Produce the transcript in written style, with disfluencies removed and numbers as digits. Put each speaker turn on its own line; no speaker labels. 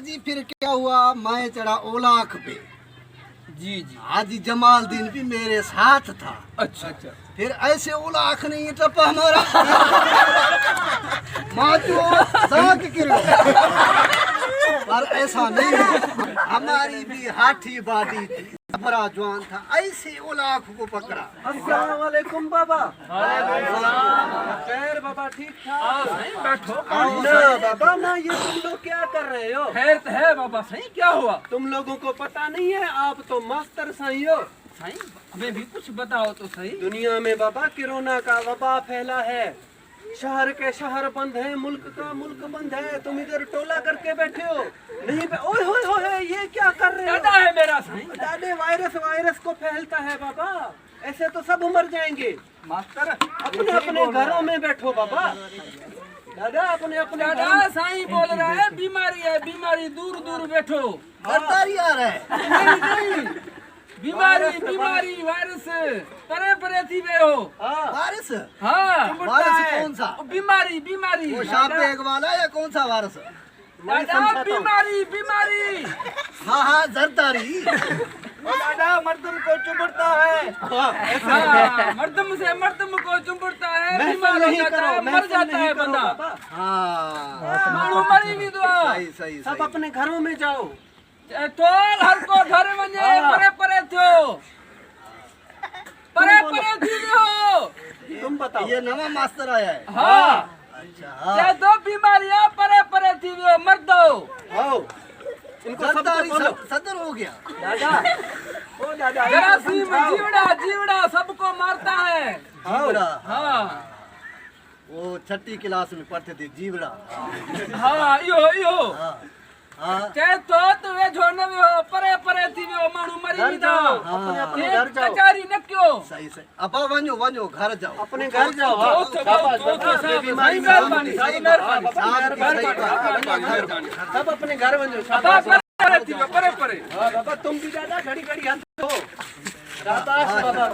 जी फिर क्या हुआ, मैं चढ़ा ओलाख पे।
जी जी।
हाजी जमालदीन भी मेरे साथ था।
अच्छा अच्छा।
फिर ऐसे ओलाख नहीं टपा हमारा माचो साग गिरो। पर ऐसा नहीं है, हमारी भी हाथी बाडी थी, बड़ा जवान था, ऐसे ओलाख को पकड़ा।
अस्सलाम वालेकुम बाबा। खैर बाबा, ठीक ठाक?
बैठो।
ना बाबा ना, ये तुम लोग क्या कर रहे हो?
खैर तो है बाबा। सही क्या हुआ?
तुम लोगों को पता नहीं है, आप तो मास्टर सही हो।
सही हमें भी कुछ बताओ तो सही।
दुनिया में बाबा कोरोना का वबा फैला है, शहर के शहर बंद है, मुल्क का मुल्क बंद है। तुम इधर टोला करके बैठे हो। नहीं ओए होए होए, ये क्या कर रहे हो?
दादा है मेरा सही।
दादे, वायरस को फैलता है बाबा, ऐसे तो सब मर जाएंगे।
मास्टर
अपने अपने घरों में बैठो बाबा। दादा अपने अपने
दादा साईं बोल रहा है बीमारी है, बीमारी दूर दूर बैठो।
गद्दारी आ रहा है।
नहीं नहीं, बीमारी बीमारी वायरस परे परे थी वे हो।
वारिस?
हाँ
वारिस कौन सा?
बीमारी बीमारी।
वो शापेग वाला या कौन सा वारिस?
दादा बीमारी बीमारी।
हाँ हाँ, जरदारी।
दादा मर्दम को चुभता है।
हाँ, मर्दम से मर्दम को चुंबड़ता है, बीमार हो जाता है, मर जाता है बंदा।
हाँ
मानो मरी भी दुआ।
सही सही
सब
सही।
अपने घरों में जाओ।
तोल हर को घर वञे, परे परे थियो, परे परे थी हो।
तुम बताओ।
ये नवा मास्टर आया है।
हाँ
अच्छा
चाहे दो बीमारियां परे परे थी हो, मर दो।
आओ, इनको सबको
जरदारी
बोलो।
सदर हो गया।
दादा, ओ दादा,
जरासीम जीवड़ा जीवड़ा सबको मारता है।
जीवड़ा।
हाँ
वो छठी क्लास में पढ़ते थे, जीवड़ा।
हाँ यो
हाँ हाँ
चाहे तो वे झोने में हो, परे परे थी हो, मानू मरी
घर
भी
जाओ,
था।
अपने अपने
ये
घर जाओ।
कचारी न क्यों?
सही सही। अब वञो वञो, घर जाओ।
अपने घर जाओ। सब अपने घर में जाओ। शाबाश।
परे परे।
हाँ बाबा, तुम भी दादा घड़ी घड़ी हाथ धो। शाबाश बाबा।